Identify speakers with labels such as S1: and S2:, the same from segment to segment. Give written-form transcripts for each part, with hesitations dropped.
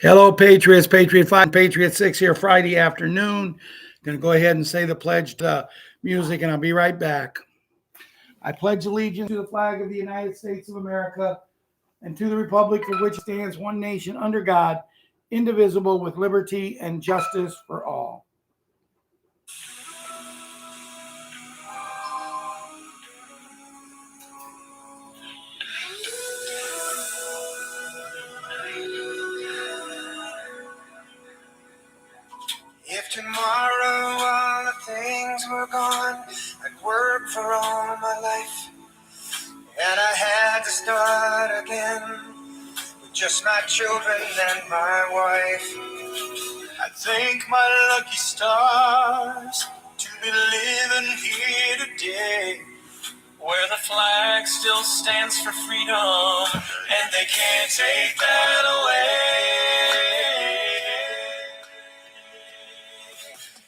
S1: Hello, Patriots. Patriot 5, Patriot 6 here Friday afternoon. Going to go ahead and say the pledge to music, and I'll be right back. I pledge allegiance to the flag of the United States of America and to the republic for which stands one nation under God, indivisible, with liberty and justice for all.
S2: If tomorrow all the things were gone, I'd work for all my life, and I had to start again with just my children and my wife. I thank my lucky stars to be living here today, where the flag still stands for freedom, and they can't take that away.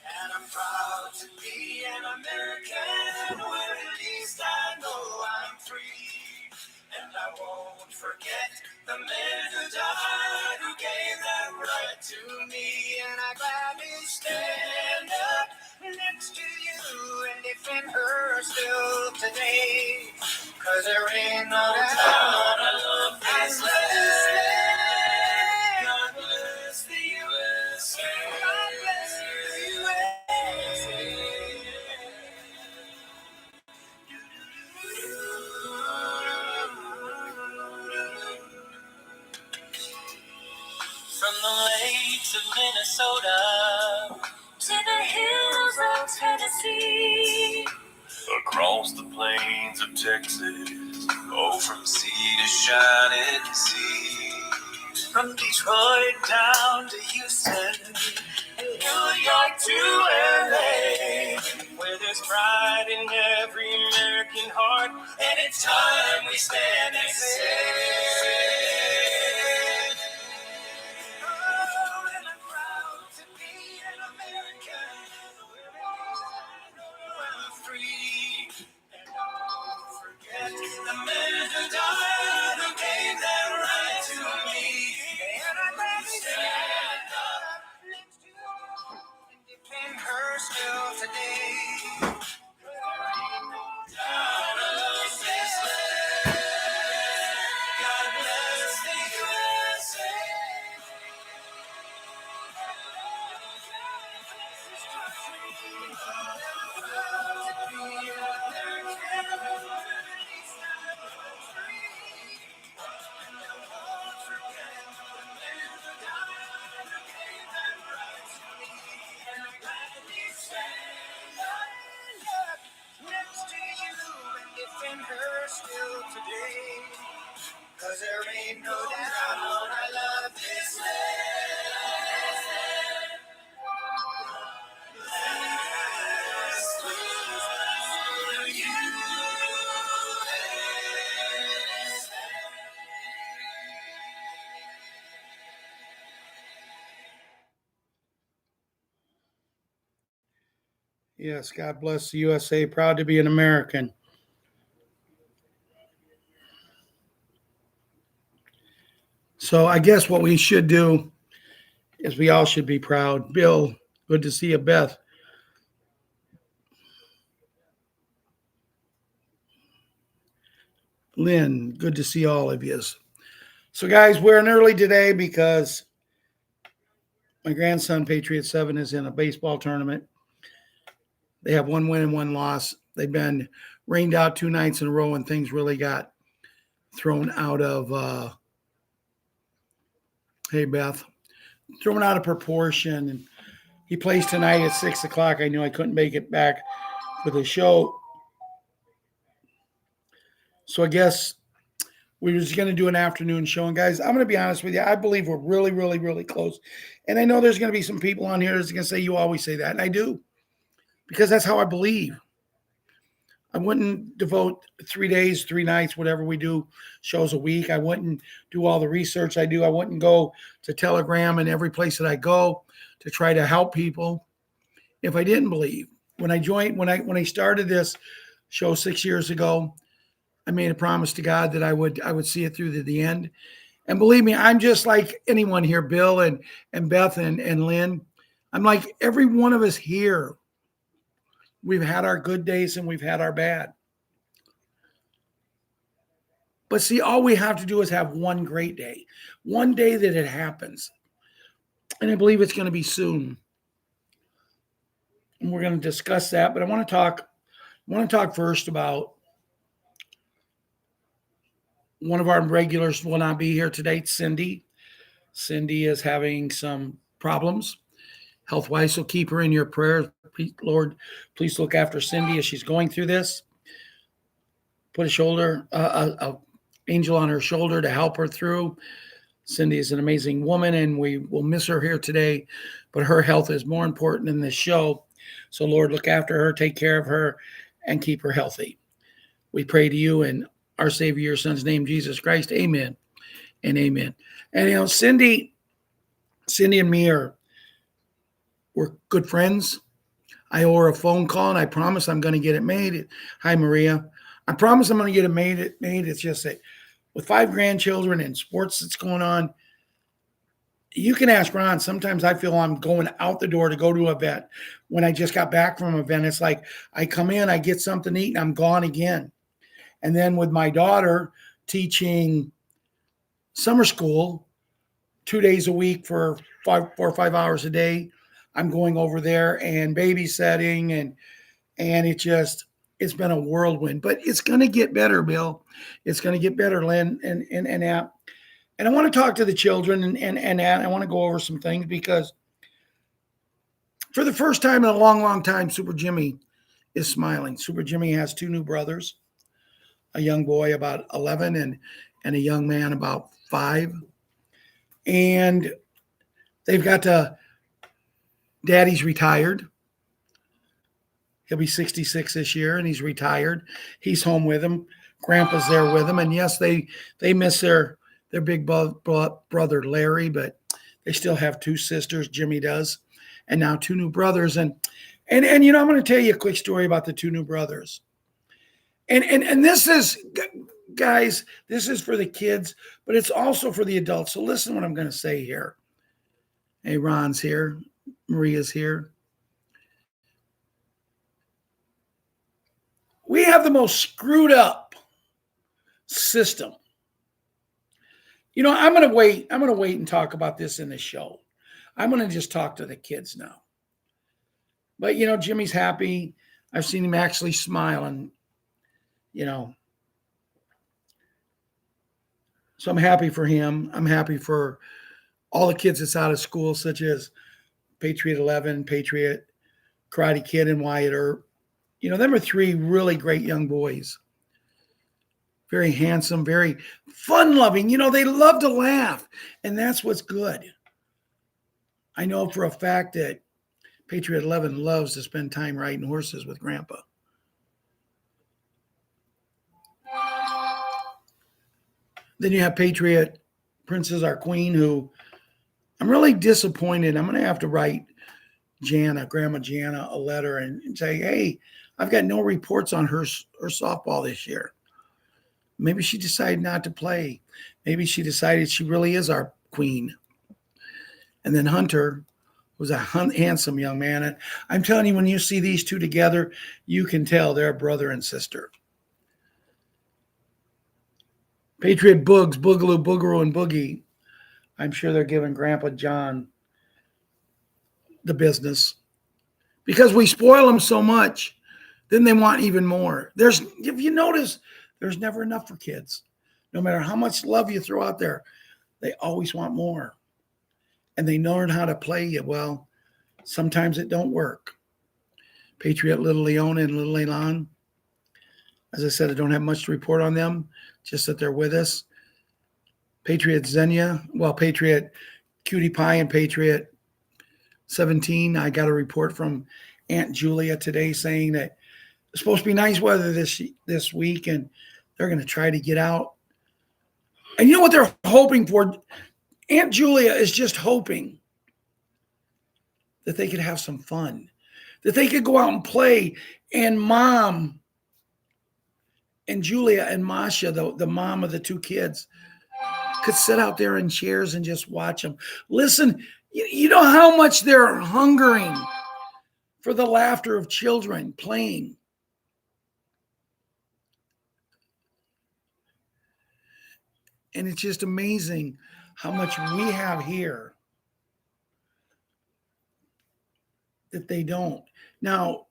S2: And I'm proud to be an American, where at least I know I'm free. And I won't forget the men who died, who gave that right to me. And I gladly stand up next to you and defend her still today. 'Cause there ain't no doubt I love this land. God bless the USA. God bless the USA. From the lakes of Minnesota to the hills of Tennessee, across the plains of Texas, oh, from sea to shining sea. From Detroit down to Houston, New York to LA, where there's pride in every American heart, and it's time we stand and say, oh, and I'm proud to be an American, where I'm free, and I won't forget the men who died, who gave their right to me, and I'm ready to stand up next to you and defend her still today. God bless this land. God bless the USA. Next to you and defend her still today. 'Cause there ain't no doubt I love this land. Let's lose you.
S1: Yes, God bless the USA. Proud to be an American. So I guess what we should do is we all should be proud. Bill, good to see you. Beth, Lynn, good to see all of you. So, guys, we're in early today because my grandson, Patriot 7, is in a baseball tournament. They have one win and one loss. They've been rained out 2 nights in a row, and things really got thrown out of, hey, Beth, thrown out of proportion. And he plays tonight at 6 o'clock. I knew I couldn't make it back for the show. So I guess we were just going to do an afternoon show. And guys, I'm going to be honest with you. I believe we're really, really, really close. And I know there's going to be some people on here that's going to say, you always say that. And I do, because that's how I believe. I wouldn't devote 3 days, 3 nights, whatever we do, shows a week. I wouldn't do all the research I do. I wouldn't go to Telegram and every place that I go to try to help people if I didn't believe. When I started this show 6 years ago, I made a promise to God that I would see it through to the end. And believe me, I'm just like anyone here, Bill and Beth and Lynn. I'm like every one of us here. We've had our good days and we've had our bad. But see, all we have to do is have one great day, one day that it happens. And I believe it's going to be soon. And we're going to discuss that. But I want to talk first about one of our regulars will not be here today, Cindy. Cindy is having some problems health-wise, so keep her in your prayers. Lord, please look after Cindy as she's going through this. Put a angel on her shoulder to help her through. Cindy is an amazing woman, and we will miss her here today, but her health is more important in this show. So, Lord, look after her, take care of her, and keep her healthy. We pray to you in our Savior, your Son's name, Jesus Christ. Amen and amen. And, Cindy and me we're good friends. I owe her a phone call, and I promise I'm going to get it made. Hi, Maria. I promise I'm going to get it made. It's just that with 5 grandchildren and sports that's going on, you can ask Ron. Sometimes I feel I'm going out the door to go to an event. When I just got back from an event, it's like I come in, I get something to eat, and I'm gone again. And then with my daughter teaching summer school 2 days a week for 4 or 5 hours a day, I'm going over there and babysitting, and it's been a whirlwind. But it's going to get better, Bill. It's going to get better, Lynn and App. And I want to talk to the children and I want to go over some things because for the first time in a long, long time, Super Jimmy is smiling. Super Jimmy has 2 new brothers, a young boy about 11 and a young man about 5. And they've got Daddy's retired. He'll be 66 this year, and he's retired. He's home with him. Grandpa's there with him. And yes, they miss their big brother, Larry, but they still have 2 sisters, Jimmy does, and now 2 new brothers. And I'm going to tell you a quick story about the 2 new brothers. And this is, guys, this is for the kids, but it's also for the adults. So listen to what I'm going to say here. Hey, Ron's here. Maria's here. We have the most screwed up system. I'm going to wait. I'm going to wait and talk about this in the show. I'm going to just talk to the kids now. But, Jimmy's happy. I've seen him actually smiling, So I'm happy for him. I'm happy for all the kids that's out of school, such as Patriot 11, Patriot, Karate Kid, and Wyatt Earp. Them are 3 really great young boys. Very handsome, very fun-loving. They love to laugh, and that's what's good. I know for a fact that Patriot 11 loves to spend time riding horses with Grandpa. Then you have Patriot Princess, our queen, who I'm really disappointed. I'm going to have to write Grandma Jana, a letter and say, hey, I've got no reports on her softball this year. Maybe she decided not to play. Maybe she decided she really is our queen. And then Hunter was a handsome young man. And I'm telling you, when you see these 2 together, you can tell they're brother and sister. Patriot Boogs, Boogaloo, Boogaroo, and Boogie. I'm sure they're giving Grandpa John the business. Because we spoil them so much, then they want even more. If you notice, there's never enough for kids. No matter how much love you throw out there, they always want more. And they learn how to play you. Well, sometimes it don't work. Patriot Little Leona and Little Elan. As I said, I don't have much to report on them, just that they're with us. Patriot Xenia, Patriot Cutie Pie and Patriot 17. I got a report from Aunt Julia today saying that it's supposed to be nice weather this week, and they're going to try to get out. And you know what they're hoping for? Aunt Julia is just hoping that they could have some fun, that they could go out and play. And Mom and Julia and Masha, the mom of the 2 kids, could sit out there in chairs and just watch them. Listen, you know how much they're hungering for the laughter of children playing. And it's just amazing how much we have here that they don't. Now,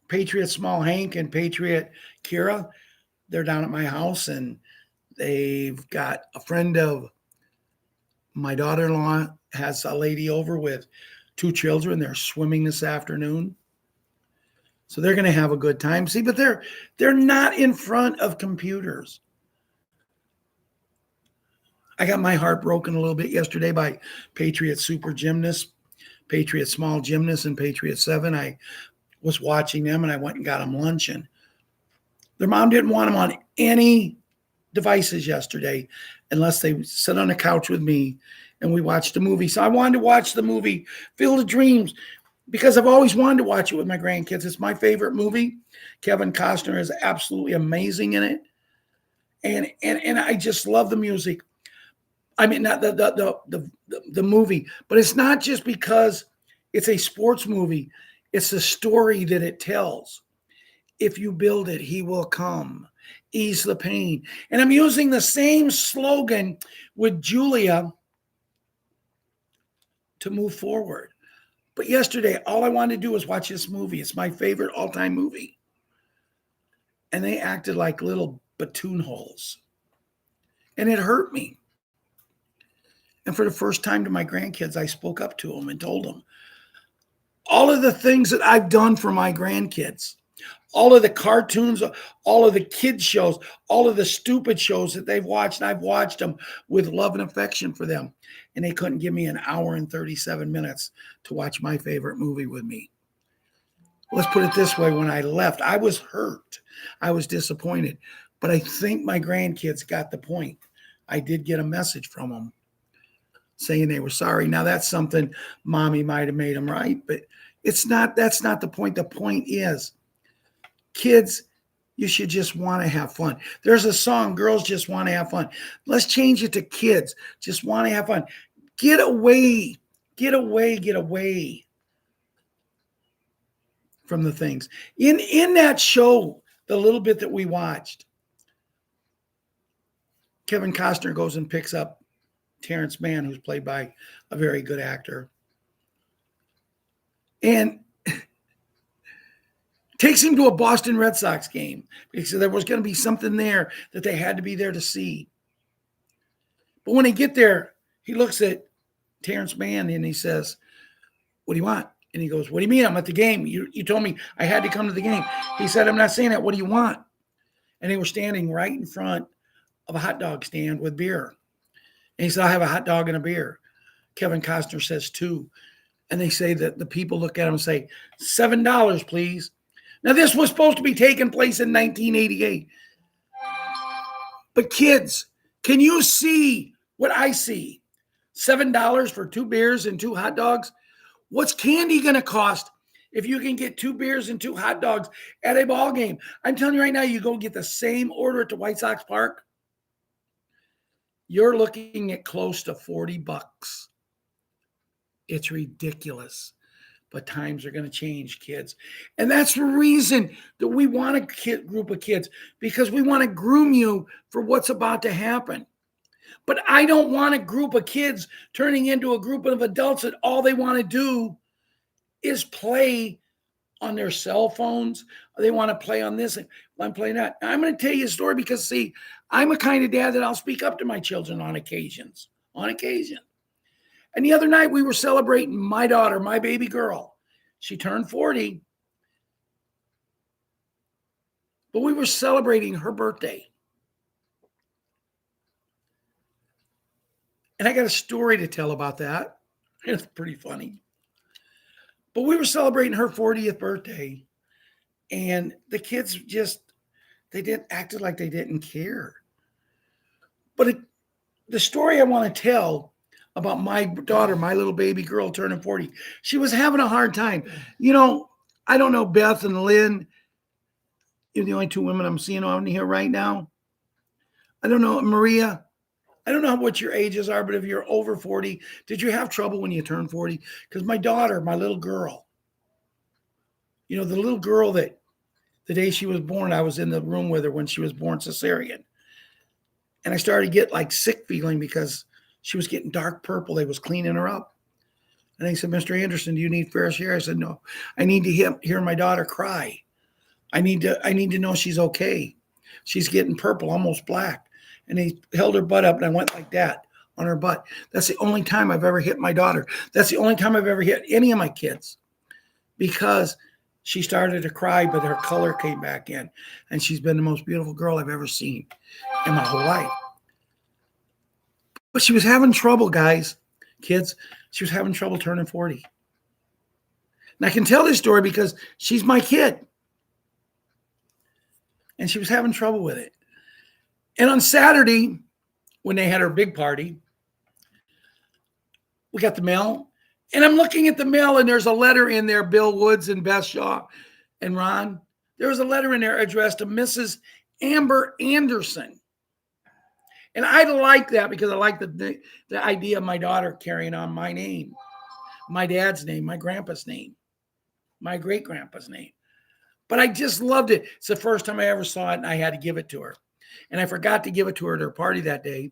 S1: Patriot Small Hank and Patriot Kira, they're down at my house, and they've got a friend of my daughter-in-law has a lady over with 2 children. They're swimming this afternoon. So they're going to have a good time. See, but they're not in front of computers. I got my heart broken a little bit yesterday by Patriot Super Gymnast, Patriot Small Gymnast, and Patriot 7. I was watching them, and I went and got them lunch, and their mom didn't want them on any devices yesterday unless they sit on the couch with me and we watched a movie. So I wanted to watch the movie Field of Dreams because I've always wanted to watch it with my grandkids. It's my favorite movie. Kevin Costner is absolutely amazing in it. And I just love the music. I mean, not the movie, but it's not just because it's a sports movie. It's the story that it tells. If you build it, he will come. Ease the pain. And I'm using the same slogan with Julia to move forward. But yesterday, all I wanted to do was watch this movie. It's my favorite all-time movie. And they acted like little batoon holes. And it hurt me. And for the first time to my grandkids, I spoke up to them and told them all of the things that I've done for my grandkids, all of the cartoons, all of the kids shows, all of the stupid shows that they've watched, and I've watched them with love and affection for them. And they couldn't give me an hour and 37 minutes to watch my favorite movie with me. Let's put it this way. When I left, I was hurt. I was disappointed. But I think my grandkids got the point. I did get a message from them saying they were sorry. Now, that's something mommy might have made them right, but that's not the point. The point is, kids, you should just want to have fun. There's a song, girls just want to have fun. Let's change it to kids just want to have fun. Get away from the things. In that show, the little bit that we watched, Kevin Costner goes and picks up Terrence Mann, who's played by a very good actor, and takes him to a Boston Red Sox game because there was going to be something there that they had to be there to see. But when they get there, he looks at Terrence Mann and he says, "What do you want?" And he goes, "What do you mean? I'm at the game. You told me I had to come to the game." He said, "I'm not saying that. What do you want?" And they were standing right in front of a hot dog stand with beer. And he said, "I have a hot dog and a beer." Kevin Costner says 2. And they say that the people look at him and say, $7, please. Now, this was supposed to be taking place in 1988. But kids, can you see what I see? $7 for 2 beers and 2 hot dogs? What's candy going to cost if you can get 2 beers and 2 hot dogs at a ball game? I'm telling you right now, you go get the same order at the White Sox Park, you're looking at close to $40. It's ridiculous. But times are going to change, kids. And that's the reason that we want a group of kids, because we want to groom you for what's about to happen. But I don't want a group of kids turning into a group of adults that all they want to do is play on their cell phones. They want to play on this. I'm playing that. I'm going to tell you a story because, see, I'm a kind of dad that I'll speak up to my children on occasion. And the other night we were celebrating my daughter, my baby girl. She turned 40. But we were celebrating her birthday. And I got a story to tell about that. It's pretty funny. But we were celebrating her 40th birthday. And the kids just, acted like they didn't care. But the story I want to tell about my daughter, my little baby girl turning 40, she was having a hard time. You know, I don't know, Beth and Lynn, you're the only 2 women I'm seeing on here right now. I don't know, Maria, I don't know what your ages are, but if you're over 40, did you have trouble when you turned 40? Because my daughter, my little girl, the little girl that the day she was born, I was in the room with her when she was born cesarean. And I started to get like sick feeling because she was getting dark purple. They was cleaning her up. And they said, Mr. Anderson, do you need fresh air? I said, no, I need to hear my daughter cry. I need to know she's okay. She's getting purple, almost black. And he held her butt up and I went like that on her butt. That's the only time I've ever hit my daughter. That's the only time I've ever hit any of my kids because she started to cry, but her color came back in. And she's been the most beautiful girl I've ever seen in my whole life. But she was having trouble, guys, kids. She was having trouble turning 40. And I can tell this story because she's my kid. And she was having trouble with it. And on Saturday, when they had her big party, we got the mail. And I'm looking at the mail, and there's a letter in there, Bill Woods and Beth Shaw and Ron. There was a letter in there addressed to Mrs. Amber Anderson. And I like that because I like the idea of my daughter carrying on my name, my dad's name, my grandpa's name, my great-grandpa's name. But I just loved it. It's the first time I ever saw it, and I had to give it to her. And I forgot to give it to her at her party that day.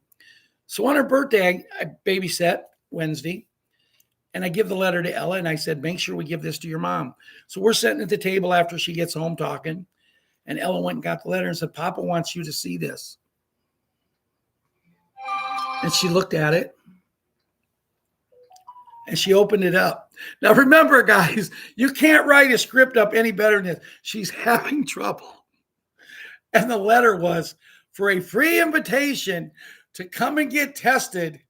S1: So on her birthday, I babysat Wednesday, and I give the letter to Ella, and I said, make sure we give this to your mom. So we're sitting at the table after she gets home talking, and Ella went and got the letter and said, Papa wants you to see this. And she looked at it, and she opened it up. Now, remember, guys, you can't write a script up any better than this. She's having trouble. And the letter was for a free invitation to come and get tested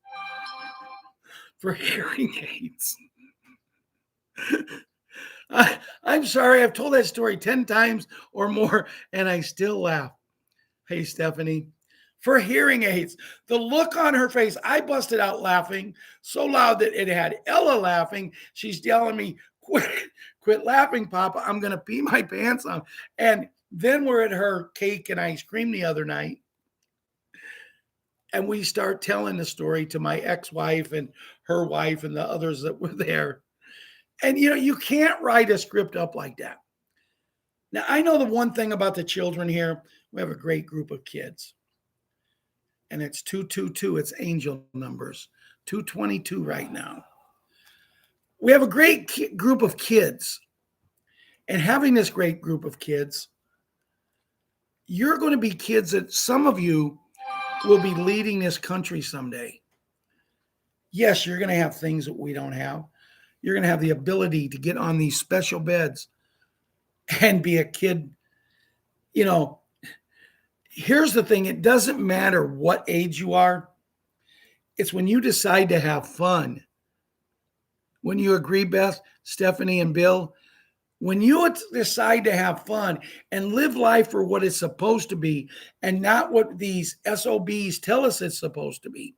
S1: for hearing aids. I'm sorry. I've told that story 10 times or more, and I still laugh. Hey, Stephanie. For hearing aids. The look on her face, I busted out laughing so loud that it had Ella laughing. She's yelling me, quit laughing, Papa. I'm going to pee my pants on. And then we're at her cake and ice cream the other night. And we start telling the story to my ex-wife and her wife and the others that were there. And, you can't write a script up like that. Now, I know the one thing about the children here, we have a great group of kids. And it's 222. It's angel numbers. 222 right now. We have a great group of kids. And having this great group of kids, you're going to be kids that some of you will be leading this country someday. Yes, you're going to have things that we don't have. You're going to have the ability to get on these special beds and be a kid. Here's the thing. It doesn't matter what age you are. It's when you decide to have fun. When you agree, Beth, Stephanie, and Bill, when you decide to have fun and live life for what it's supposed to be and not what these SOBs tell us it's supposed to be.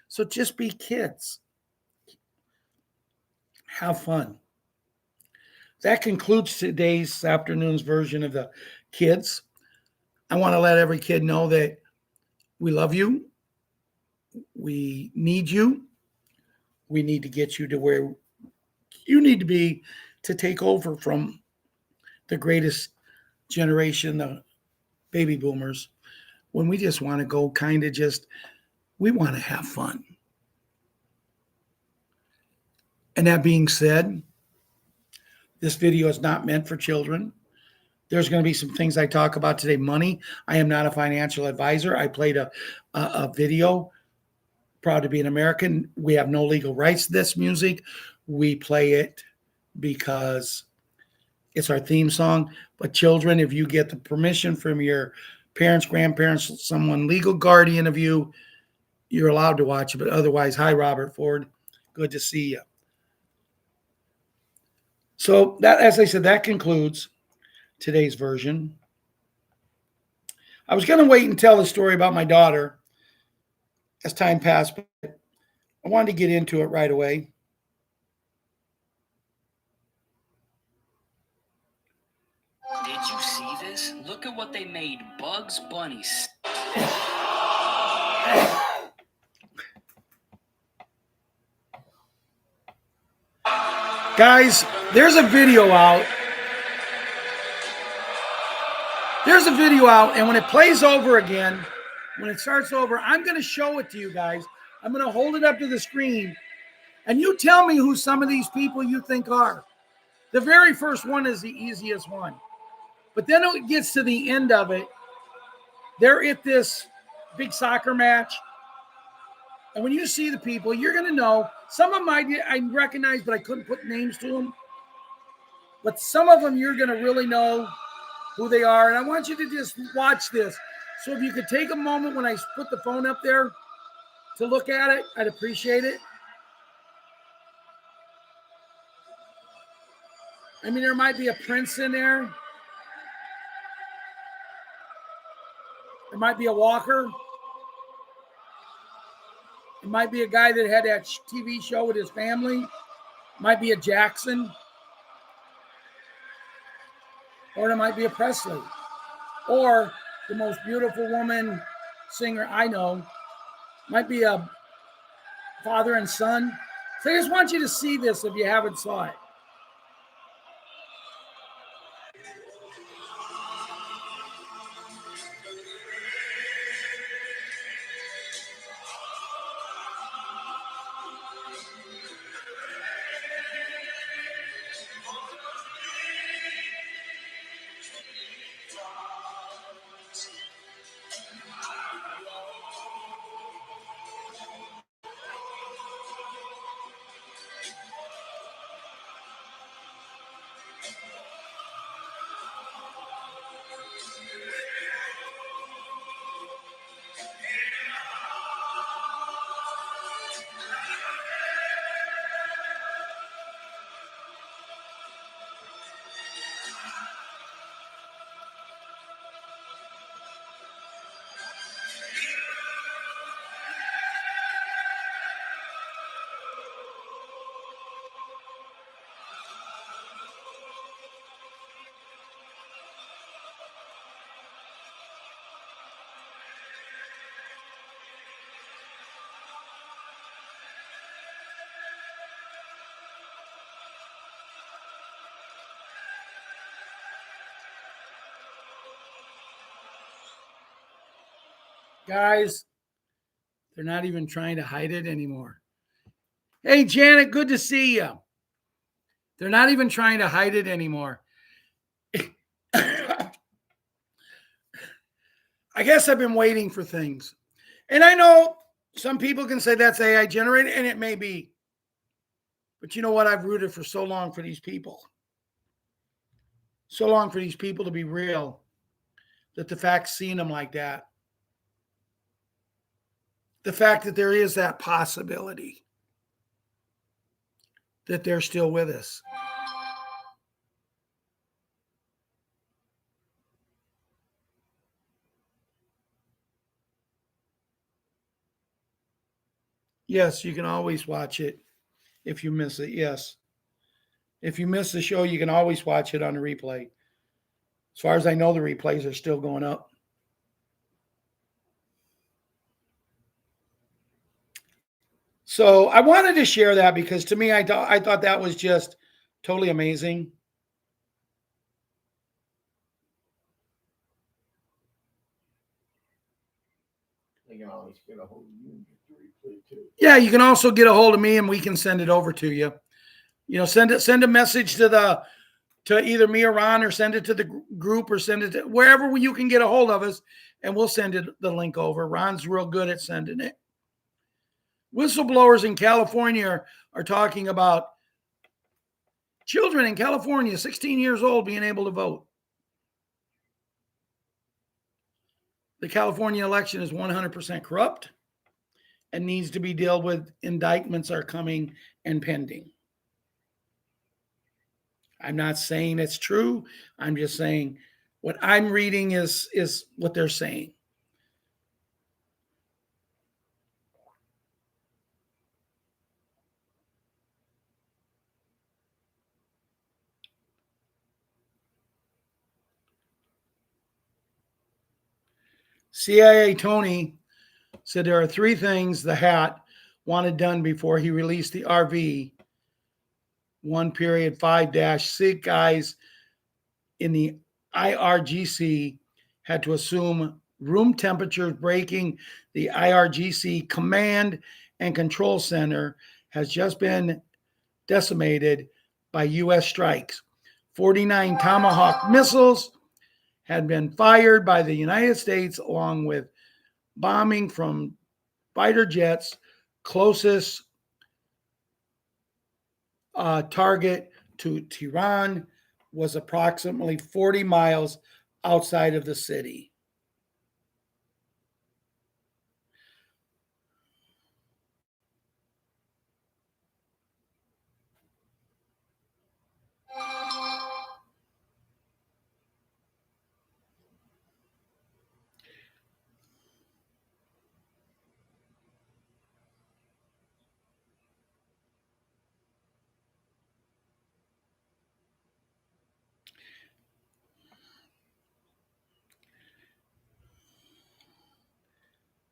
S1: So just be kids. Have fun. That concludes today's afternoon's version of the kids. I want to let every kid know that we love you. We need you. We need to get you to where you need to be to take over from the greatest generation, the baby boomers, when we just want to go we want to have fun. And that being said, this video is not meant for children. There's going to be some things I talk about today. Money. I am not a financial advisor. I played a video. Proud to be an American. We have no legal rights to this music. We play it because it's our theme song. But children, if you get the permission from your parents, grandparents, someone legal guardian of you, you're allowed to watch it. But otherwise, hi, Robert Ford. Good to see you. So that, as I said, that concludes today's version. I was going to wait and tell the story about my daughter as time passed, but I wanted to get into it right away.
S3: Did you see this? Look at what they made Bugs Bunny.
S1: Guys, there's a video out. There's a video out, and when it plays over again, when it starts over, I'm going to show it to you guys. I'm going to hold it up to the screen, and you tell me who some of these people you think are. The very first one is the easiest one. But then it gets to the end of it. They're at this big soccer match. And when you see the people, you're going to know. Some of them I recognize, but I couldn't put names to them. But some of them you're going to really know who they are. And I want you to just watch this. So if you could take a moment when I put the phone up there to look at it, I'd appreciate it. I mean, there might be a prince in there. There might be a Walker. It might be a guy that had that TV show with his family. It might be a Jackson. Or it might be a Presley. Or the most beautiful woman singer I know. Might be a father and son. So I just want you to see this if you haven't saw it. Guys, they're not even trying to hide it anymore. Hey, Janet, good to see you. They're not even trying to hide it anymore. I guess I've been waiting for things. And I know some people can say that's AI generated, and it may be. But you know what? I've rooted for so long for these people. So long for these people to be real, that the fact seeing them like that, the fact that there is that possibility that they're still with us. Yes, you can always watch it if you miss it. Yes. If you miss the show, you can always watch it on the replay. As far as I know, the replays are still going up. So I wanted to share that because to me, I thought that was just totally amazing.
S4: They can always get a hold of you and get the replay too.
S1: Yeah, you can also get a hold of me and we can send it over to you. You know, send a message to either me or Ron, or send it to the group, or send it to wherever you can get a hold of us, and we'll send the link over. Ron's real good at sending it. Whistleblowers in California are talking about children in California, 16 years old, being able to vote. The California election is 100% corrupt and needs to be dealt with. Indictments are coming and pending. I'm not saying it's true. I'm just saying what I'm reading is what they're saying. CIA Tony said there are 3 things the Hat wanted done before he released the RV 1:5-6 guys in the IRGC had to assume room temperatures, breaking the IRGC command and control center has just been decimated by U.S. strikes. 49 Tomahawk missiles had been fired by the United States, along with bombing from fighter jets. Closest target to Tehran was approximately 40 miles outside of the city.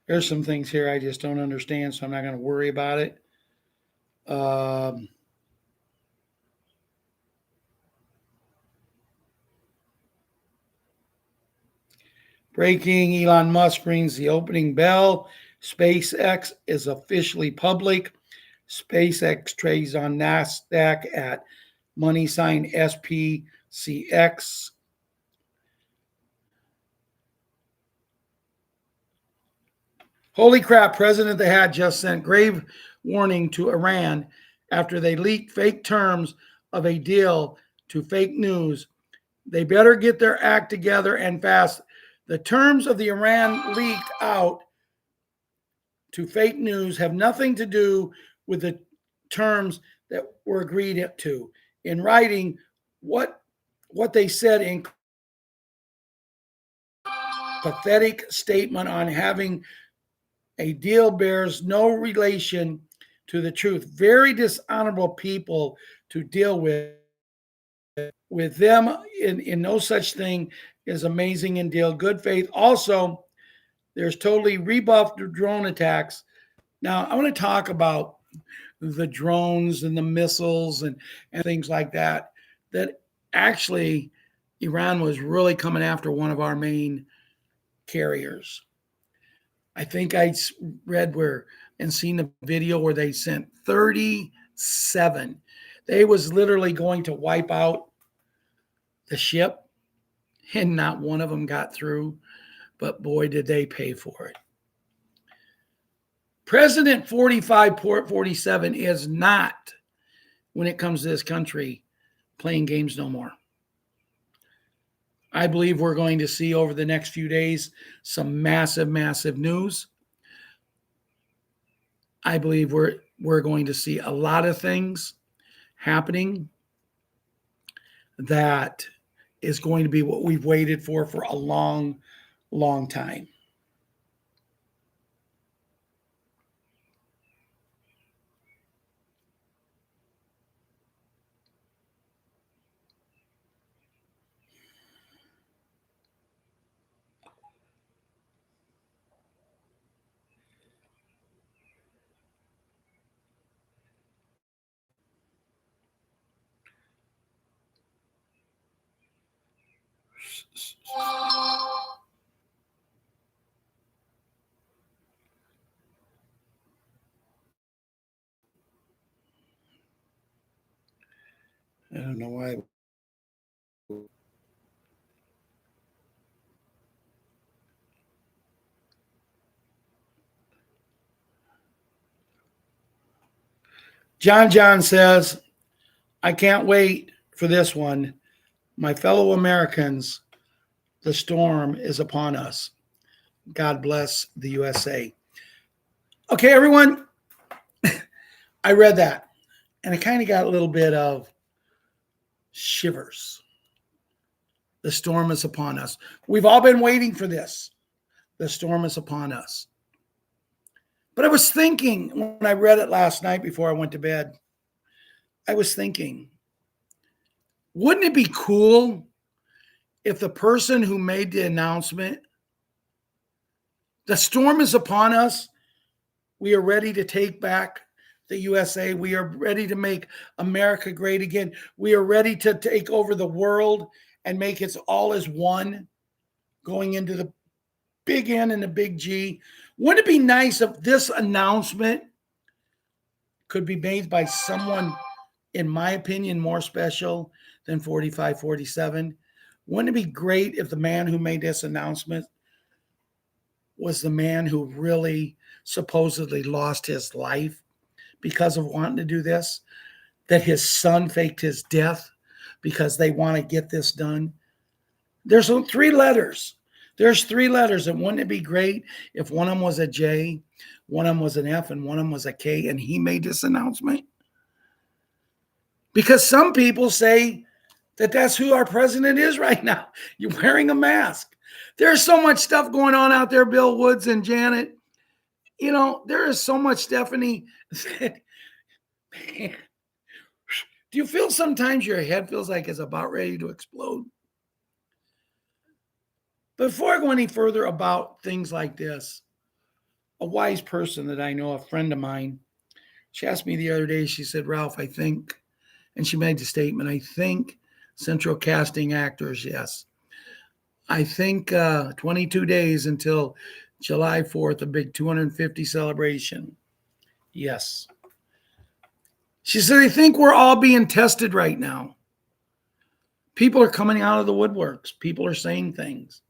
S1: There's some things here I just don't understand, so I'm not going to worry about it. Breaking, Elon Musk rings the opening bell. SpaceX is officially public. SpaceX trades on NASDAQ at money sign SPCX. Holy crap, President the Hat just sent grave warning to Iran after they leaked fake terms of a deal to fake news. They better get their act together and fast. The terms of the Iran leaked out to fake news have nothing to do with the terms that were agreed to. In writing, what they said in pathetic statement on having a deal bears no relation to the truth. Very dishonorable people to deal with. With them in no such thing is amazing and deal. Good faith. Also, there's totally rebuffed drone attacks. Now, I want to talk about the drones and the missiles and things like that. That actually, Iran was really coming after one of our main carriers. I think I read where and seen a video where they sent 37. They was literally going to wipe out the ship, and not one of them got through. But boy, did they pay for it. President 45 Port 47 is not, when it comes to this country, playing games no more. I believe we're going to see over the next few days some massive, massive news. I believe we're going to see a lot of things happening that is going to be what we've waited for a long, long time. I don't know why. John says, I can't wait for this one. My fellow Americans, the storm is upon us. God bless the USA. Okay, everyone. I read that, and I kind of got a little bit of shivers. The storm is upon us. We've all been waiting for this. The storm is upon us. But I was thinking, when I read it last night before I went to bed, I was thinking, wouldn't it be cool if the person who made the announcement, the storm is upon us, we are ready to take back the USA. We are ready to make America great again. We are ready to take over the world and make it all as one, going into the big N and the big G. Wouldn't it be nice if this announcement could be made by someone, in my opinion, more special than 4547? Wouldn't it be great if the man who made this announcement was the man who really supposedly lost his life because of wanting to do this? That his son faked his death because they want to get this done? There's 3 letters. There's 3 letters. And wouldn't it be great if one of them was a J, one of them was an F, and one of them was a K, and he made this announcement? Because some people say that that's who our president is right now. You're wearing a mask. There's so much stuff going on out there, Bill Woods and Janet. You know, there is so much, Stephanie. That, man, do you feel sometimes your head feels like it's about ready to explode? Before I go any further about things like this, a wise person that I know, a friend of mine, she asked me the other day, she said, Ralph, I think, and she made the statement, I think Central Casting Actors, yes. I think 22 days until July 4th, a big 250 celebration. Yes. She said, I think we're all being tested right now. People are coming out of the woodworks. People are saying things.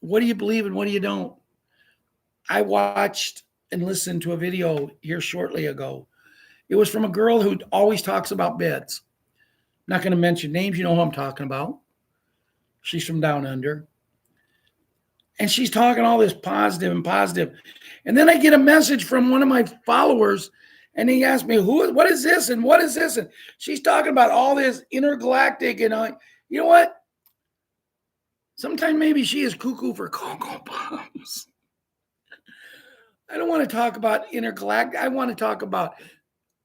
S1: What do you believe and what do you don't? I watched and listened to a video here shortly ago. It was from a girl who always talks about beds. I'm not going to mention names. You know who I'm talking about. She's from down under. And she's talking all this positive and positive. And then I get a message from one of my followers, and he asked me, what is this? And what is this? And she's talking about all this intergalactic. And you know what? Sometimes maybe she is cuckoo for Cocoa Bombs. I don't want to talk about intergalactic. I want to talk about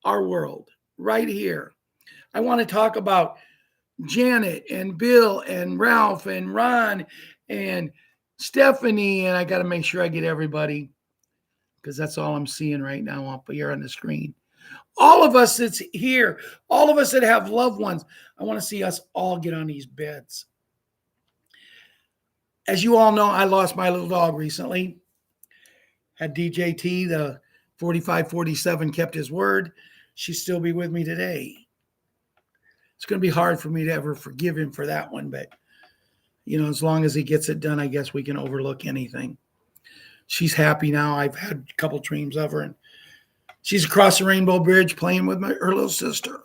S1: our world right here. I want to talk about Janet and Bill and Ralph and Ron and Stephanie. And I got to make sure I get everybody, because that's all I'm seeing right now up here on the screen. All of us that's here, all of us that have loved ones, I want to see us all get on these beds. As you all know, I lost my little dog recently. Had DJT, the 4547, kept his word. She'll still be with me today. It's going to be hard for me to ever forgive him for that one, but, you know, as long as he gets it done, I guess we can overlook anything. She's happy now. I've had a couple dreams of her, and she's across the Rainbow Bridge playing with her little sister.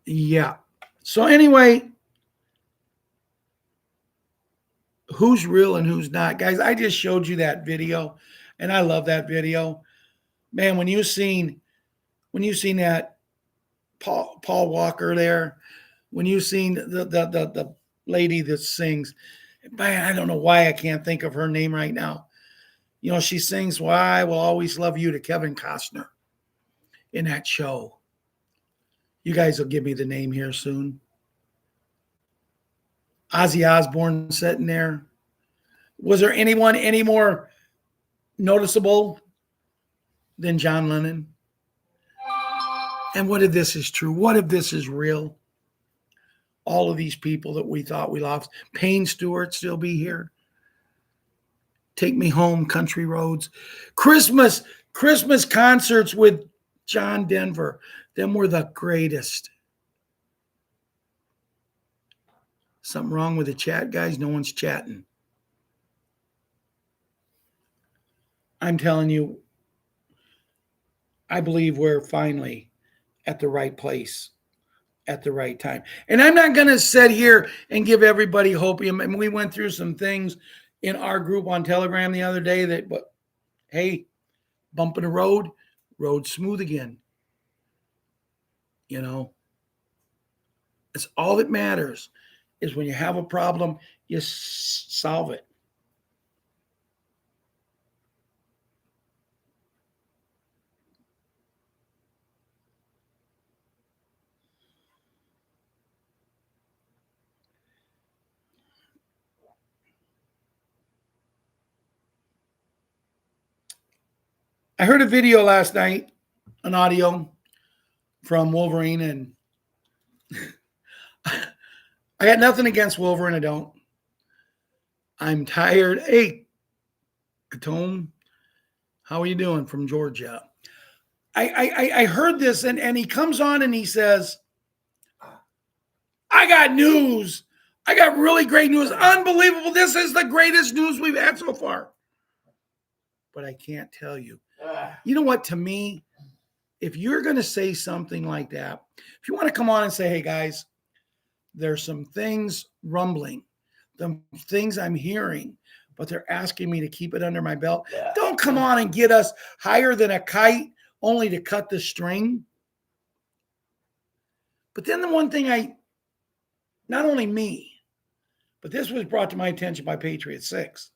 S1: Yeah. So anyway, who's real and who's not? Guys, I just showed you that video, and I love that video. Man, when you seen that Paul Walker there, when you seen the lady that sings, man, I don't know why I can't think of her name right now. You know, she sings "Why I Will Always Love You" to Kevin Costner in that show. You guys will give me the name here soon. Ozzy Osbourne sitting there. Was there anyone any more noticeable than John Lennon? And what if this is true? What if this is real? All of these people that we thought we lost. Payne Stewart still be here. Take Me Home, Country Roads. Christmas concerts with John Denver. Them were the greatest. Something wrong with the chat, guys? No one's chatting. I'm telling you, I believe we're finally at the right place at the right time. And I'm not going to sit here and give everybody hope. I mean, we went through some things in our group on Telegram the other day that, but hey, bump in the road smooth again. You know, it's all that matters is when you have a problem, you solve it. I heard a video last night, an audio from Wolverine, and I got nothing against Wolverine. I don't. I'm tired. Hey, Katone, how are you doing from Georgia? I heard this, and he comes on and he says, I got news. I got really great news. Unbelievable. This is the greatest news we've had so far. But I can't tell you. You know what? To me, if you're going to say something like that, if you want to come on and say, hey, guys, there's some things rumbling, the things I'm hearing, but they're asking me to keep it under my belt. Don't come on and get us higher than a kite only to cut the string. But then the one thing not only me, but this was brought to my attention by Patriot 6.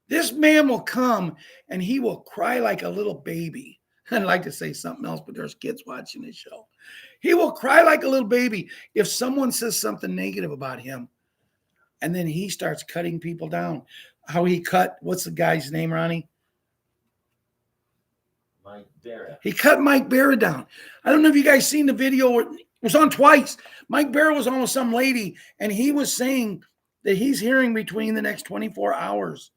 S1: This man will come and he will cry like a little baby. I'd like to say something else, but there's kids watching this show. He will cry like a little baby if someone says something negative about him. And then he starts cutting people down. How he cut, what's the guy's name, Ronnie?
S4: Mike Barrett.
S1: He cut Mike Barrett down. I don't know if you guys seen the video. It was on twice. Mike Barrett was on with some lady, and he was saying that he's hearing between the next 24 hours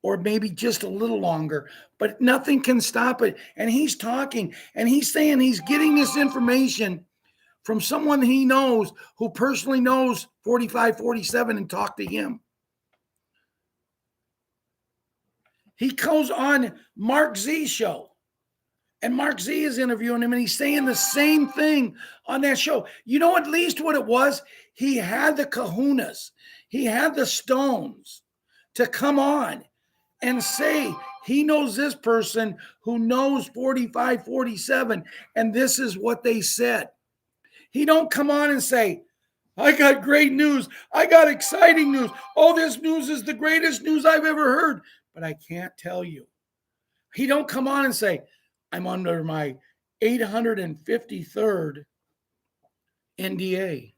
S1: or maybe just a little longer, but nothing can stop it. And he's talking, and he's saying he's getting this information from someone he knows who personally knows 45, 47 and talked to him. He goes on Mark Z's show, and Mark Z is interviewing him, and he's saying the same thing on that show. You know, at least what it was, he had the kahunas, he had the stones to come on and say he knows this person who knows 45, 47, and this is what they said. He don't come on and say, I got great news. I got exciting news. Oh, this news is the greatest news I've ever heard. But I can't tell you. He don't come on and say, I'm under my 853rd NDA.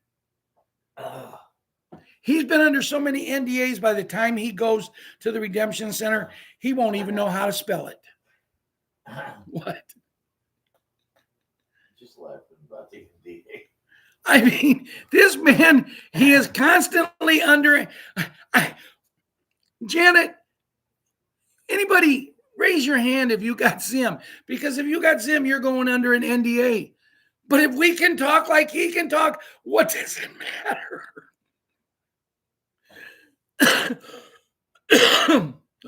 S1: He's been under so many NDAs by the time he goes to the Redemption Center, he won't even know how to spell it. What?
S4: Just laughing about the NDA.
S1: I mean, this man, he is constantly under. Janet, anybody raise your hand if you got Zim? Because if you got Zim, you're going under an NDA. But if we can talk like he can talk, what does it matter?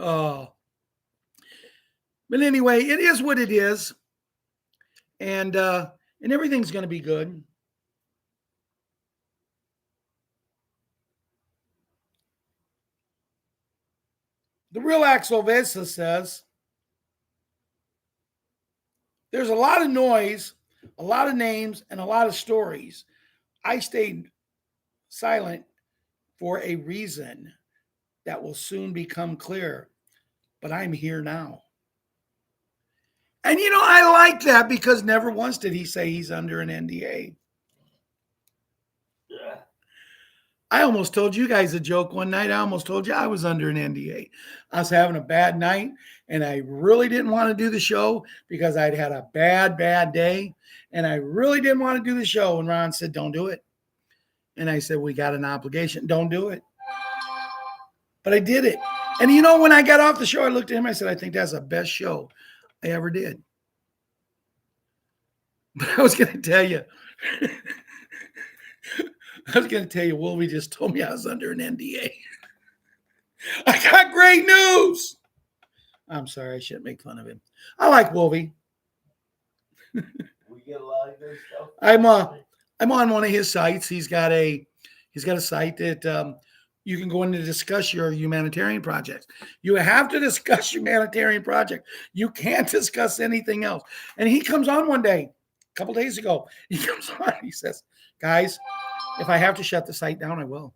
S1: Oh. But anyway, it is what it is. And everything's going to be good. The real Axel Vesa says, there's a lot of noise, a lot of names, and a lot of stories. I stayed silent for a reason that will soon become clear, but I'm here now. And you know, I like that because never once did he say he's under an NDA.
S4: Yeah.
S1: I almost told you guys a joke one night. I almost told you I was under an NDA. I was having a bad night, and I really didn't want to do the show because I'd had a bad day, and I really didn't want to do the show. And Ron said, don't do it. And I said, we got an obligation. Don't do it. But I did it. And you know, when I got off the show, I looked at him. I said, I think that's the best show I ever did. But I was going to tell you, Wolvie just told me I was under an NDA. I got great news. I'm sorry, I shouldn't make fun of him. I like Wolvie.
S4: We get a lot of good stuff.
S1: I'm on one of his sites. He's got a site that you can go in to discuss your humanitarian projects. You have to discuss humanitarian project. You can't discuss anything else. And he comes on one day, a couple days ago. He comes on. He says, guys, if I have to shut the site down, I will.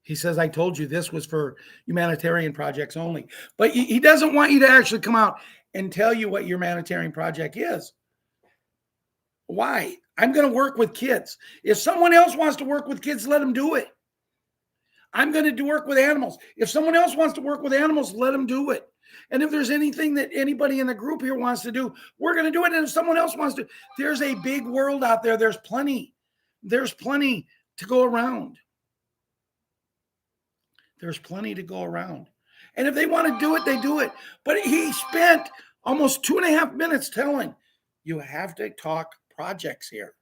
S1: He says, I told you this was for humanitarian projects only. But he doesn't want you to actually come out and tell you what your humanitarian project is. Why? I'm going to work with kids. If someone else wants to work with kids, let them do it. I'm going to work with animals. If someone else wants to work with animals, let them do it. And if there's anything that anybody in the group here wants to do, we're going to do it. And if someone else wants to, there's a big world out there. There's plenty to go around. There's plenty to go around. And if they want to do it, they do it. But he spent almost 2.5 minutes telling you have to talk projects here.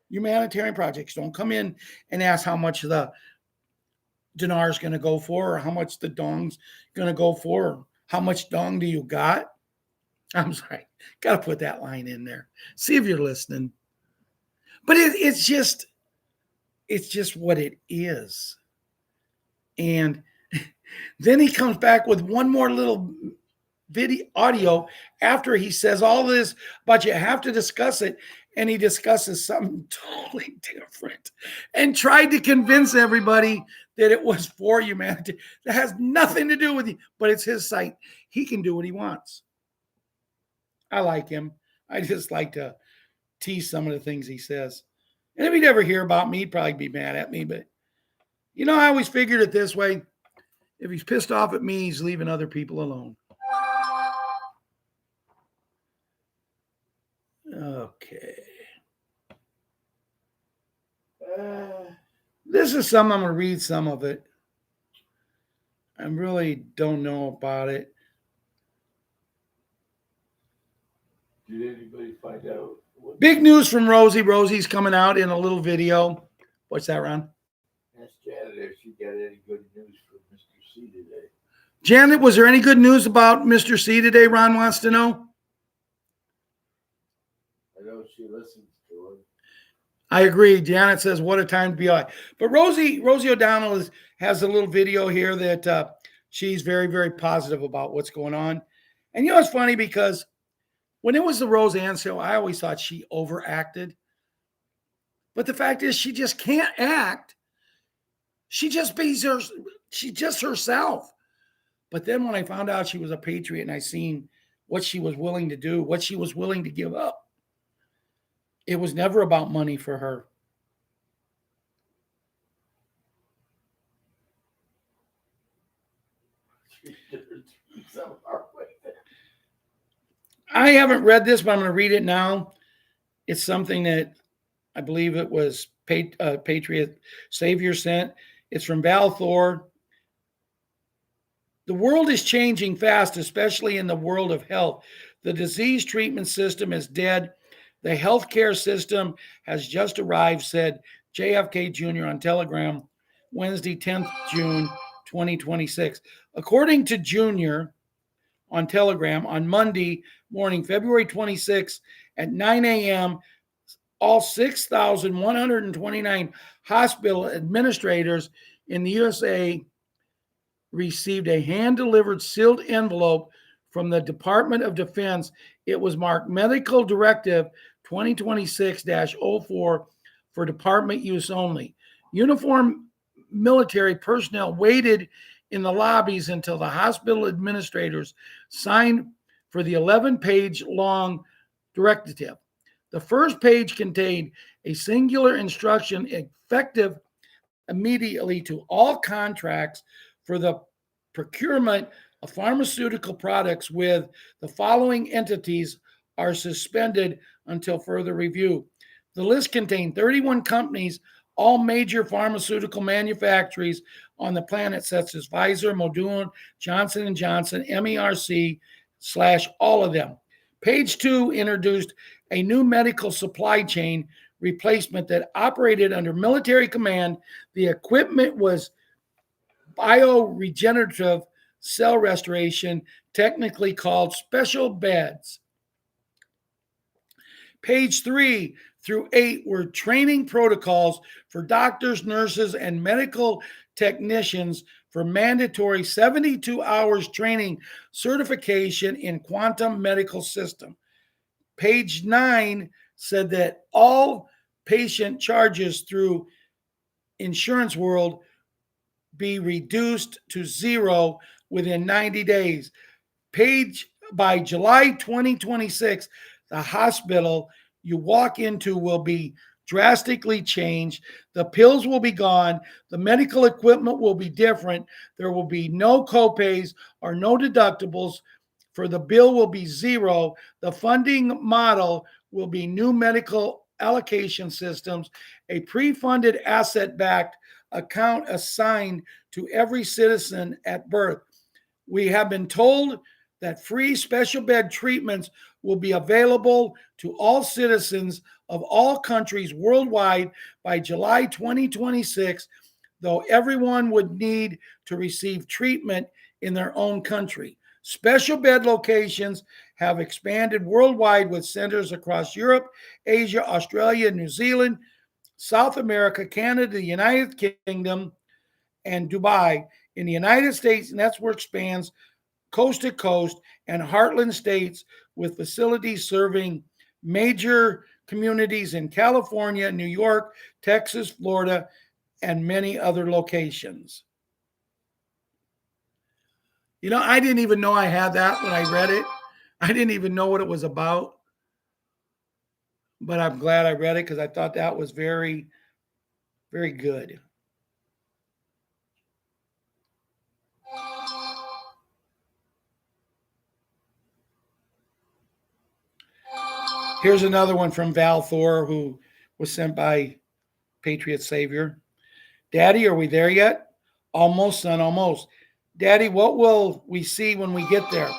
S1: Humanitarian projects. Don't come in and ask how much the dinar is going to go for, or how much the dong's going to go for, or how much dong do you got? I'm sorry. Got to put that line in there. See if you're listening. But it's just what it is. And then he comes back with one more little audio after he says all this, but you have to discuss it. And he discusses something totally different and tried to convince everybody that it was for humanity. That has nothing to do with you, but it's his site. He can do what he wants. I like him. I just like to tease some of the things he says. And if he'd ever hear about me, he'd probably be mad at me. But, I always figured it this way. If he's pissed off at me, he's leaving other people alone. Okay. This is some, I'm going to read some of it. I really don't know about it.
S4: Did anybody find out?
S1: Big news from Rosie. Rosie's coming out in a little video. What's that, Ron?
S4: Ask Janet if she got any good news from Mr. C today.
S1: Janet, was there any good news about Mr. C today? Ron wants to know.
S4: I know she listens to him.
S1: I agree. Janet says, what a time to be alive. But Rosie O'Donnell has a little video here that she's very, very positive about what's going on. And it's funny because when it was the Roseanne show, I always thought she overacted. But the fact is, she just can't act. She just she's just herself. But then when I found out she was a Patriot and I seen what she was willing to do, what she was willing to give up, it was never about money for her. I haven't read this, but I'm going to read it now. It's something that I believe it was Patriot Savior sent. It's from Val Thor. The world is changing fast, especially in the world of health. The disease treatment system is dead. The healthcare system has just arrived, said JFK Jr. on Telegram, Wednesday, 10th June, 2026. According to Jr. on Telegram, on Monday morning, February 26th at 9 a.m., all 6,129 hospital administrators in the USA received a hand-delivered sealed envelope from the Department of Defense. It was marked Medical Directive 2026-04 for department use only. Uniformed military personnel waited in the lobbies until the hospital administrators signed for the 11-page long directive. The first page contained a singular instruction effective immediately to all contracts for the procurement of pharmaceutical products with the following entities are suspended until further review. The list contained 31 companies, all major pharmaceutical manufacturers on the planet, such as Pfizer, Moderna, Johnson & Johnson, MERC, / all of them. Page 2 introduced a new medical supply chain replacement that operated under military command. The equipment was bioregenerative cell restoration, technically called special beds. Page 3 through 8 were training protocols for doctors, nurses, and medical technicians for mandatory 72 hours training certification in quantum medical system. Page 9 said that all patient charges through Insurance World be reduced to zero within 90 days. By July 2026, the hospital you walk into will be drastically change. The pills will be gone. The medical equipment will be different. There will be no copays or no deductibles. For the bill will be zero. The funding model will be new medical allocation systems, a pre-funded asset-backed account assigned to every citizen at birth. We have been told that free special bed treatments will be available to all citizens of all countries worldwide by July 2026, though everyone would need to receive treatment in their own country. Special bed locations have expanded worldwide with centers across Europe, Asia, Australia, New Zealand, South America, Canada, the United Kingdom, and Dubai. In the United States, network spans coast to coast and heartland states with facilities serving major communities in California, New York, Texas, Florida, and many other locations. You know, I didn't even know I had that when I read it. I didn't even know what it was about. But I'm glad I read it because I thought that was very, very good. Here's another one from Val Thor, who was sent by Patriot Savior. Daddy, are we there yet? Almost, son, almost. Daddy, what will we see when we get there?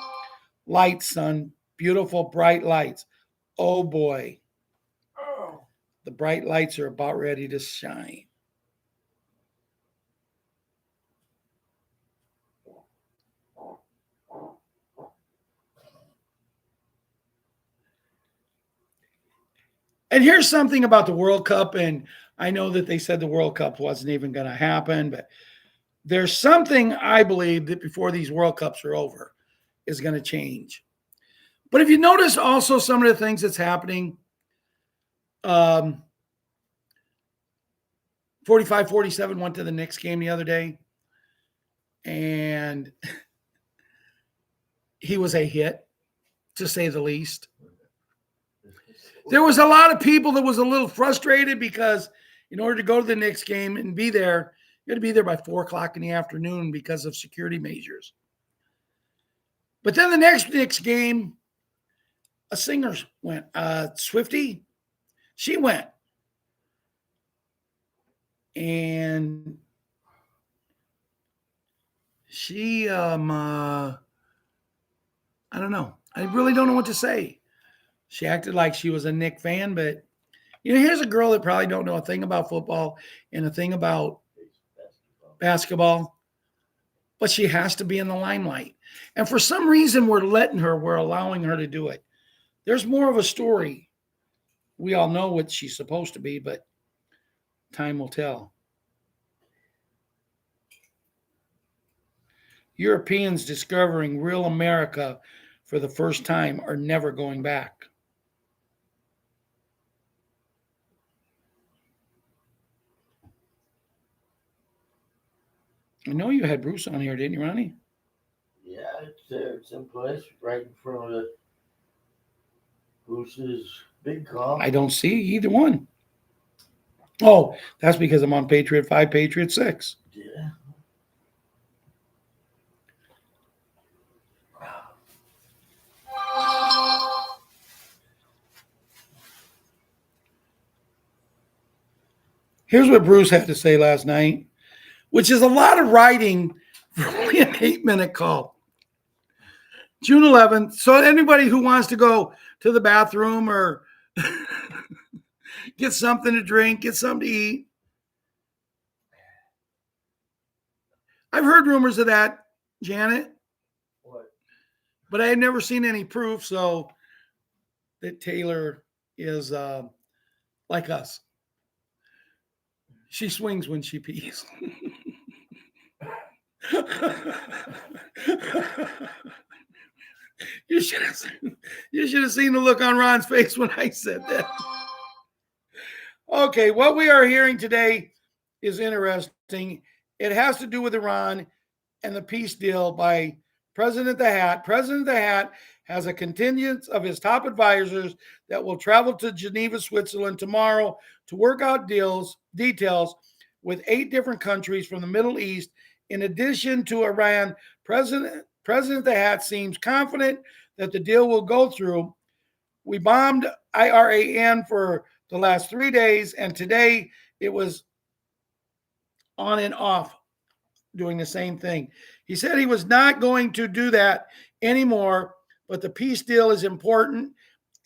S1: Lights, son. Beautiful, bright lights. Oh, boy. The bright lights are about ready to shine. And here's something about the World Cup, and I know that they said the World Cup wasn't even going to happen, but there's something I believe that before these World Cups are over is going to change. But if you notice also some of the things that's happening, 45-47 went to the Knicks game the other day, and he was a hit, to say the least. There was a lot of people that was a little frustrated because in order to go to the Knicks game and be there, you had to be there by 4 o'clock in the afternoon because of security measures. But then the next Knicks game, a singer went. Swiftie, she went. And she, I don't know. I really don't know what to say. She acted like she was a Knick fan, but you know, here's a girl that probably don't know a thing about football and a thing about basketball, but she has to be in the limelight. And for some reason, we're allowing her to do it. There's more of a story. We all know what she's supposed to be, but time will tell. Europeans discovering real America for the first time are never going back. I know you had Bruce on here, didn't you, Ronnie?
S4: Yeah, it's there someplace right in front of the Bruce's big car.
S1: I don't see either one. Oh, that's because I'm on Patriot 5, Patriot 6.
S4: Yeah.
S1: Here's what Bruce had to say last night, which is a lot of writing for only an 8-minute call. June 11th. So anybody who wants to go to the bathroom or get something to drink, get something to eat. I've heard rumors of that, Janet.
S4: What?
S1: But I had never seen any proof, so that Taylor is like us. She swings when she pees. You should have seen the look on Ron's face when I said that. Okay, what we are hearing today is interesting. It has to do with Iran and the peace deal by President the Hat. President the Hat has a contingent of his top advisors that will travel to Geneva, Switzerland tomorrow to work out details with 8 different countries from the Middle East. In addition to Iran, President the Hat seems confident that the deal will go through. We bombed Iran for the last 3 days, and today it was on and off doing the same thing. He said he was not going to do that anymore, but the peace deal is important.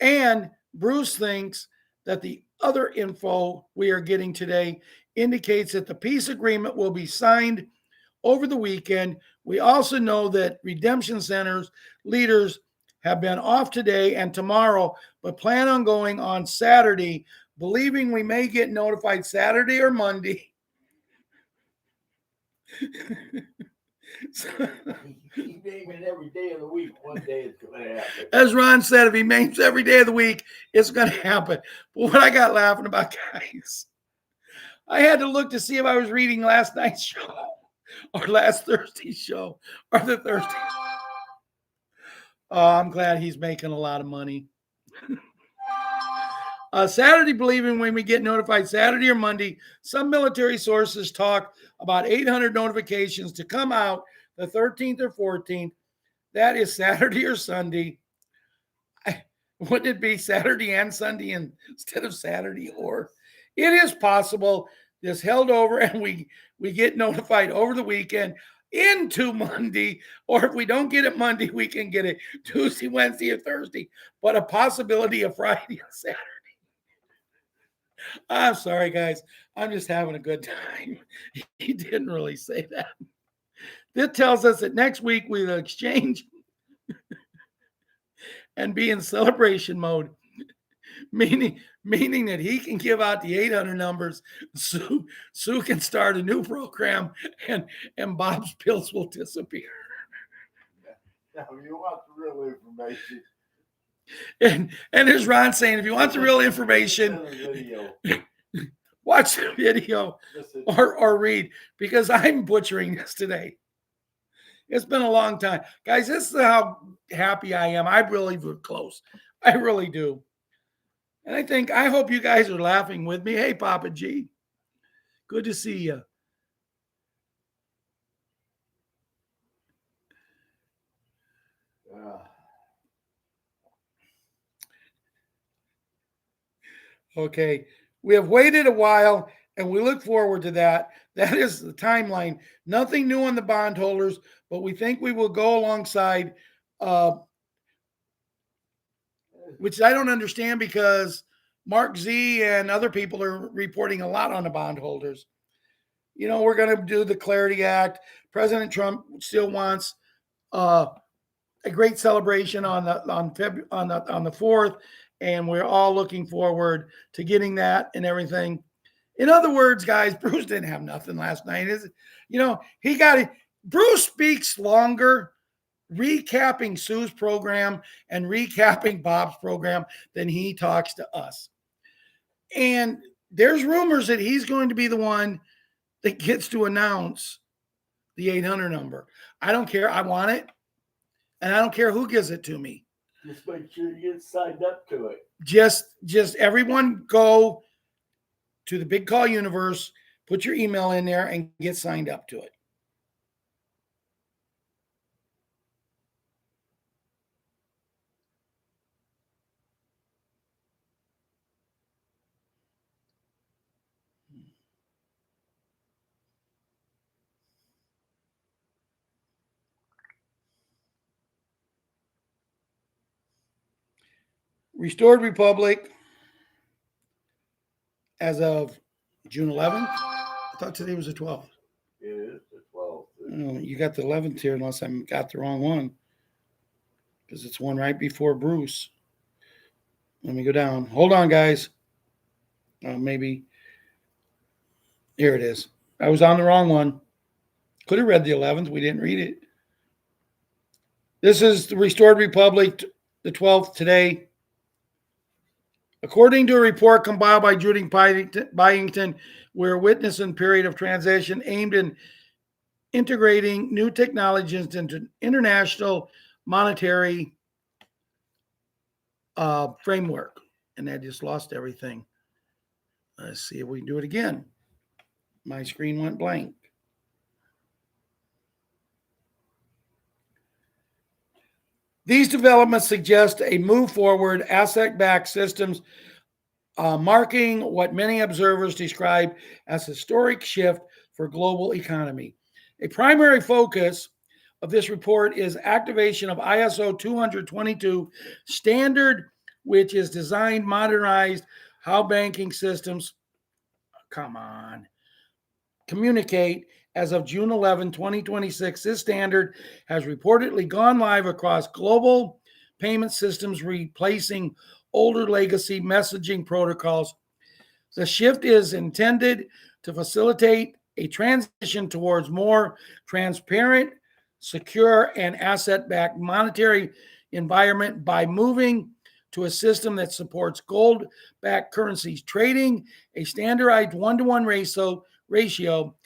S1: And Bruce thinks that the other info we are getting today indicates that the peace agreement will be signed over the weekend. We also know that redemption centers leaders have been off today and tomorrow, but plan on going on Saturday, believing we may get notified Saturday or Monday.
S4: He's naming every day of the week. One day it's going to happen.
S1: As Ron said, if he names every day of the week, it's going to happen. But what I got laughing about, guys, I had to look to see if I was reading last night's show or last Thursday's show or the Thursday. Oh, I'm glad he's making a lot of money. Saturday, believing when we get notified Saturday or Monday, some military sources talk about 800 notifications to come out the 13th or 14th. That is Saturday or Sunday. Wouldn't it be Saturday and Sunday instead of Saturday or? It is possible this held over and we get notified over the weekend into Monday, or if we don't get it Monday, we can get it Tuesday, Wednesday, or Thursday, but a possibility of Friday or Saturday. I'm sorry, guys. I'm just having a good time. He didn't really say that. This tells us that next week we'll exchange and be in celebration mode, meaning that he can give out the 800 numbers. Sue can start a new program, and Bob's pills will disappear.
S4: Now, if you want the real information.
S1: And there's Ron saying, if you want the real information, watch the video or read, because I'm butchering this today. It's been a long time. Guys, this is how happy I am. I really was close. I really do. And I hope you guys are laughing with me. Hey, Papa G. Good to see you. Okay. We have waited a while, and we look forward to that. That is the timeline. Nothing new on the bondholders, but we think we will go alongside, which I don't understand, because Mark Z and other people are reporting a lot on the bondholders. You know, we're going to do the Clarity Act. President Trump still wants a great celebration on the 4th, and we're all looking forward to getting that and everything. In other words, guys, Bruce didn't have nothing last night. You know, he got it. Bruce speaks longer recapping Sue's program and recapping Bob's program than he talks to us. And there's rumors that he's going to be the one that gets to announce the 800 number. I don't care. I want it. And I don't care who gives it to me.
S4: Just make sure you get signed up to it.
S1: Just everyone go to the Big Call Universe, put your email in there, and get signed up to it. Restored Republic as of June 11th. I thought today was the 12th.
S4: It is the 12th.
S1: No, you got the 11th here, unless I got the wrong one, because it's one right before Bruce. Let me go down. Hold on, guys. Maybe. Here it is. I was on the wrong one. Could have read the 11th. We didn't read it. This is the Restored Republic, the 12th today. According to a report compiled by Judy Byington, we're witnessing a period of transition aimed in integrating new technologies into international monetary framework. And I just lost everything. Let's see if we can do it again. My screen went blank. These developments suggest a move forward, asset-backed systems, marking what many observers describe as a historic shift for global economy. A primary focus of this report is activation of ISO 20022 standard, which is designed, modernized how banking systems, communicate. As of June 11, 2026, this standard has reportedly gone live across global payment systems, replacing older legacy messaging protocols. The shift is intended to facilitate a transition towards more transparent, secure, and asset-backed monetary environment by moving to a system that supports gold-backed currencies trading, a standardized one-to-one ratio.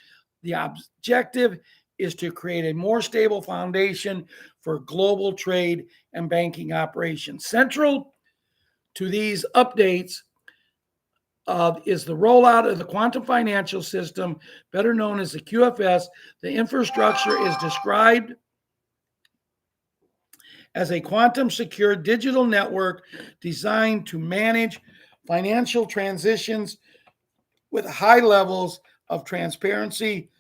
S1: The objective is to create a more stable foundation for global trade and banking operations. Central to these updates is the rollout of the quantum financial system, better known as the QFS. The infrastructure is described as a quantum secure digital network designed to manage financial transitions with high levels of transparency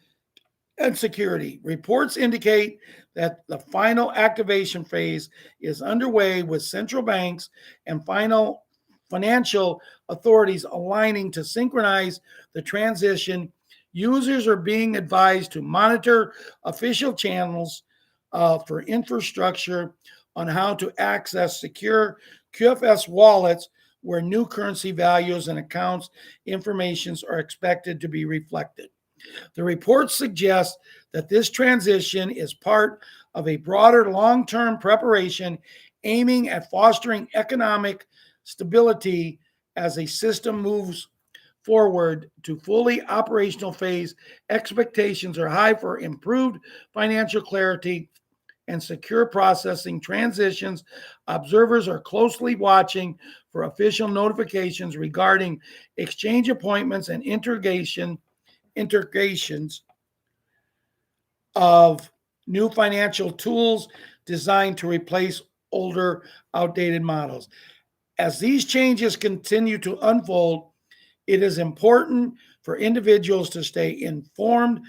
S1: and security. Reports indicate that the final activation phase is underway, with central banks and financial authorities aligning to synchronize the transition. Users are being advised to monitor official channels for infrastructure on how to access secure QFS wallets, where new currency values and accounts informations are expected to be reflected. The report suggests that this transition is part of a broader long-term preparation aiming at fostering economic stability as a system moves forward to fully operational phase. Expectations are high for improved financial clarity and secure processing transitions. Observers are closely watching for official notifications regarding exchange appointments and integrations of new financial tools designed to replace older, outdated models. As these changes continue to unfold, it is important for individuals to stay informed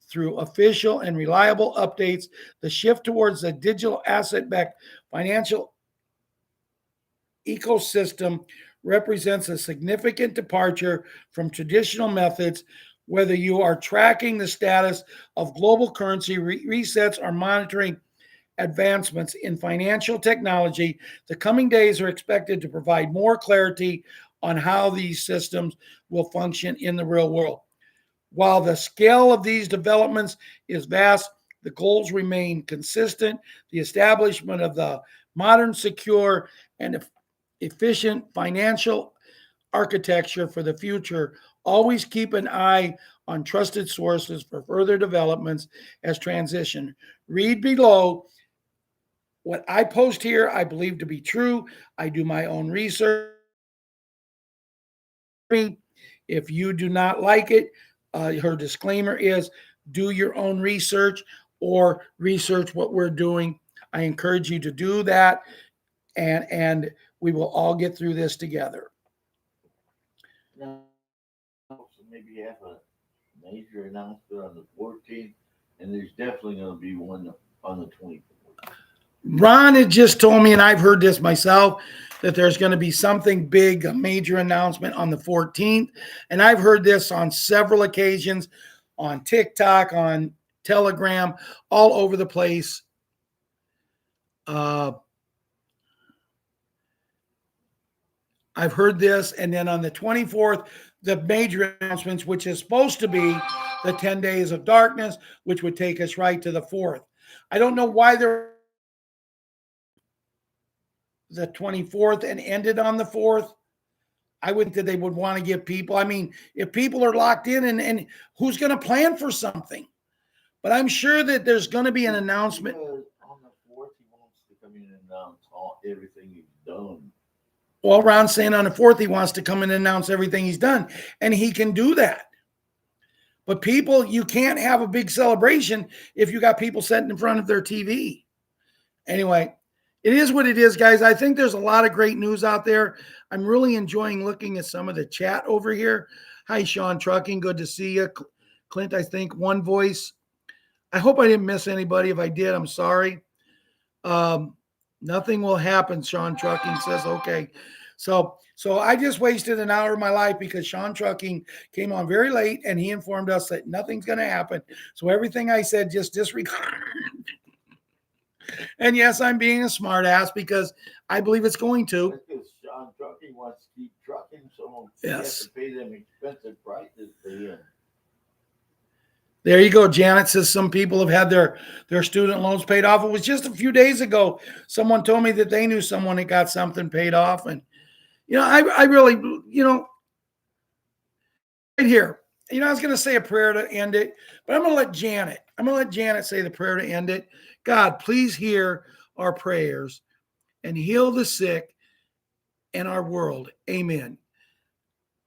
S1: through official and reliable updates. The shift towards a digital asset-backed financial ecosystem represents a significant departure from traditional methods. Whether you are tracking the status of global currency resets or monitoring advancements in financial technology, the coming days are expected to provide more clarity on how these systems will function in the real world. While the scale of these developments is vast, the goals remain consistent: the establishment of the modern, secure, and efficient financial architecture for the future. Always keep an eye on trusted sources for further developments as transition. Read below. What I post here, I believe to be true. I do my own research. If you do not like it, her disclaimer is do your own research or research what we're doing. I encourage you to do that, and we will all get through this together.
S4: Now, so maybe have a major announcement on the 14th, and there's definitely going to be one on the 24th.
S1: Ron had just told me, and I've heard this myself, that there's going to be something big, a major announcement on the 14th. And I've heard this on several occasions on TikTok, on Telegram, all over the place. I've heard this. And then on the 24th, the major announcements, which is supposed to be the 10 days of darkness, which would take us right to the 4th. I don't know why they're the 24th and ended on the 4th. I would think that they would want to give people, I mean, if people are locked in, and who's going to plan for something? But I'm sure that there's going to be an announcement.
S4: Because on the 4th, he wants to come in and announce everything he's done
S1: Well, Ron's saying on the 4th, he wants to come in and announce everything he's done, and he can do that. But people, you can't have a big celebration if you got people sitting in front of their TV. Anyway, it is what it is, guys. I think there's a lot of great news out there. I'm really enjoying looking at some of the chat over here. Hi, Sean Trucking. Good to see you. Clint, I think, One Voice. I hope I didn't miss anybody. If I did, I'm sorry. Nothing will happen, Sean Trucking says. Okay. So I just wasted an hour of my life because Sean Trucking came on very late and he informed us that nothing's going to happen. So everything I said, just disregard. And yes, I'm being a smart ass because I believe it's going to.
S4: Because Sean Trucking wants to keep trucking, so he
S1: Yes.
S4: has to pay them expensive prices for him.
S1: There you go. Janet says some people have had their student loans paid off. It was just a few days ago. Someone told me that they knew someone that got something paid off. And, I really, right here, I was going to say a prayer to end it, but I'm going to let Janet say the prayer to end it. God, please hear our prayers and heal the sick in our world. Amen.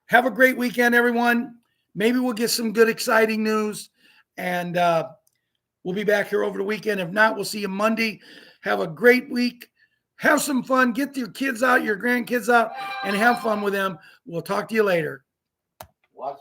S1: Have a great weekend, everyone. Maybe we'll get some good, exciting news. And we'll be back here over the weekend. If not, we'll see you Monday. Have a great week. Have some fun. Get your kids out, your grandkids out, and have fun with them. We'll talk to you later.
S4: Watch